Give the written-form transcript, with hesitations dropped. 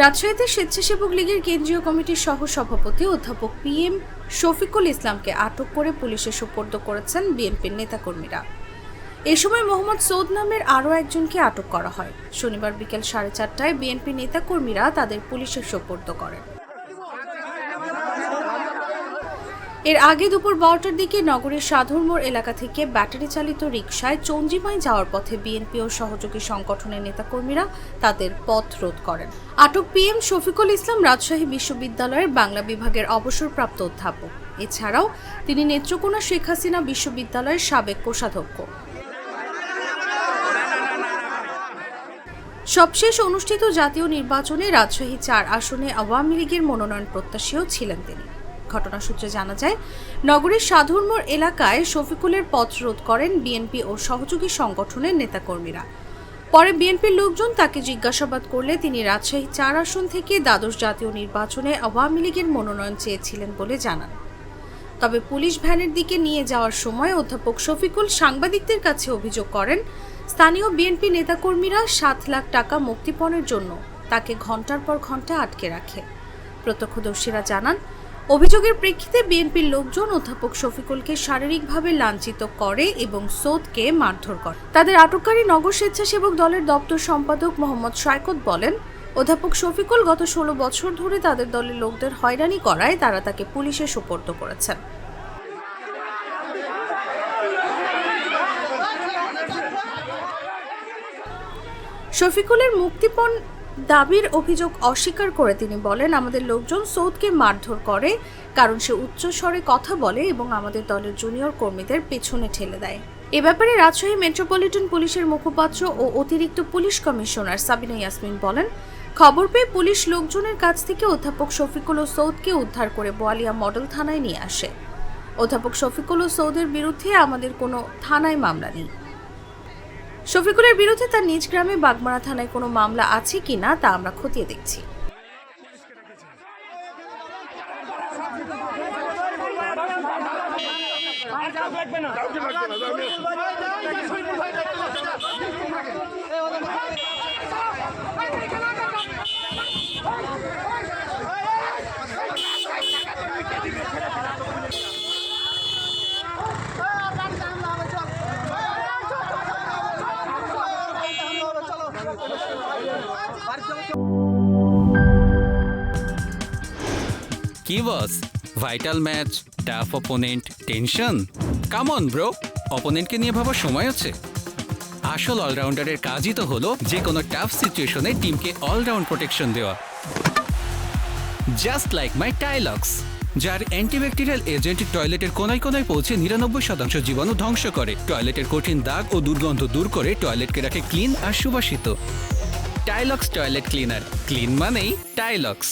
রাজশাহীতে স্বেচ্ছাসেবক লীগের কেন্দ্রীয় কমিটির সহ সভাপতি অধ্যাপক PM শফিকুল ইসলামকে আটক করে পুলিশে সোপর্দ করেছেন বিএনপির নেতাকর্মীরা। এ সময় মোহাম্মদ সৌদ নামের আরও একজনকে আটক করা হয়। শনিবার বিকেল 4:30টায় বিএনপি নেতাকর্মীরা তাদের পুলিশে সোপর্দ করেন। এর আগে দুপুর 12টার দিকে নগরীর সাধুর মোড় এলাকা থেকে ব্যাটারি চালিত রিকশায় চঞ্জিমায় যাওয়ার পথে বিএনপি ও সহযোগী সংগঠনের নেতাকর্মীরা তাদের পথ রোধ করেন। আটক PM শফিকুল ইসলাম রাজশাহী বিশ্ববিদ্যালয়ের বাংলা বিভাগের অবসরপ্রাপ্ত অধ্যাপক। এছাড়াও তিনি নেত্রকোনা শেখ হাসিনা বিশ্ববিদ্যালয়ের সাবেক কোষাধ্যক্ষ। সবশেষ অনুষ্ঠিত জাতীয় নির্বাচনে রাজশাহী 4 আসনে আওয়ামী লীগের মনোনয়ন প্রত্যাশীও ছিলেন তিনি। ঘটনা সূত্রে জানা যায়, নগরীর সাধুর মোড় এলাকায় শফিকুলের পথ রোধ করেন বিএনপি ও সহযোগী সংগঠনের নেতাকর্মীরা। পরে বিএনপির লোকজন তাকে জিজ্ঞাসাবাদ করলে তিনি রাজশাহী 4 আসন থেকে দ্বাদশ জাতীয় নির্বাচনে আওয়ামী লীগের মনোনয়ন চেয়েছিলেন বলে জানান। তবে পুলিশ ভ্যানের দিকে নিয়ে যাওয়ার সময় অধ্যাপক শফিকুল সাংবাদিকদের কাছে অভিযোগ করেন, স্থানীয় বিএনপি নেতাকর্মীরা 7 লাখ টাকা মুক্তিপণের জন্য তাকে ঘণ্টার পর ঘণ্টা আটকে রাখে। প্রত্যক্ষদর্শীরা জানান, অভিযোগের প্রেক্ষিতে বিএনপির লোকজন অধ্যাপক শফিকুলকে শারীরিকভাবে লাঞ্ছিত করে এবং সৌদকে মারধর করে। তাদের আটককারী নগর স্বেচ্ছাসেবক দলের দপ্তর সম্পাদক মোহাম্মদ শায়কত বলেন, অধ্যাপক শফিকুল গত 16 বছর ধরে তাদের দলের লোকদের হয়রানি করায় তারা তাকে পুলিশে সোপর্দ করেছেন। শফিকুলের মুক্তিপণ দাবির অভিযোগ অস্বীকার করে তিনি বলেন, আমাদের লোকজন সৌদকে মারধর করে কারণ সে উচ্চ স্বরে কথা বলে এবং আমাদের দলের জুনিয়র কর্মীদের পেছনে ঠেলে দেয়। এ ব্যাপারে রাজশাহী মেট্রোপলিটন পুলিশের মুখপাত্র ও অতিরিক্ত পুলিশ কমিশনার সাবিনা ইয়াসমিন বলেন, খবর পেয়ে পুলিশ লোকজনের কাছ থেকে অধ্যাপক শফিকুল ও সৌদকে উদ্ধার করে বোয়ালিয়া মডেল থানায় নিয়ে আসে। অধ্যাপক শফিকুল ও সৌদের বিরুদ্ধে আমাদের কোনো থানায় মামলা নেই। শফিকুলের বিরুদ্ধে তার নিজ গ্রামে বাগমারা থানায় কোনো মামলা আছে কিনা তা আমরা খতিয়ে দেখছি। কি boss, vital match, tough opponent, tension? Come on bro, অপোনেন্টকে নিয়ে ভাবার সময় আছে। আসল অলরাউন্ডারের কাজই তো হলো যে কোনো টাফ সিচুয়েশনে টিমকে অলরাউন্ড প্রোটেকশন দেওয়া। জাস্ট লাইক মাই টাইলক্স, যার অ্যান্টিব্যাকটেরিয়াল এজেন্ট টয়লেটের কোনায় কোনায় পৌঁছে 99% জীবাণু ধ্বংস করে, টয়লেটের কঠিন দাগ ও দুর্গন্ধ দূর করে টয়লেটকে রাখে ক্লিন আর সুবাসিত। টাইলক্স টয়লেট ক্লিনার, ক্লিন মানেই টাইলক্স।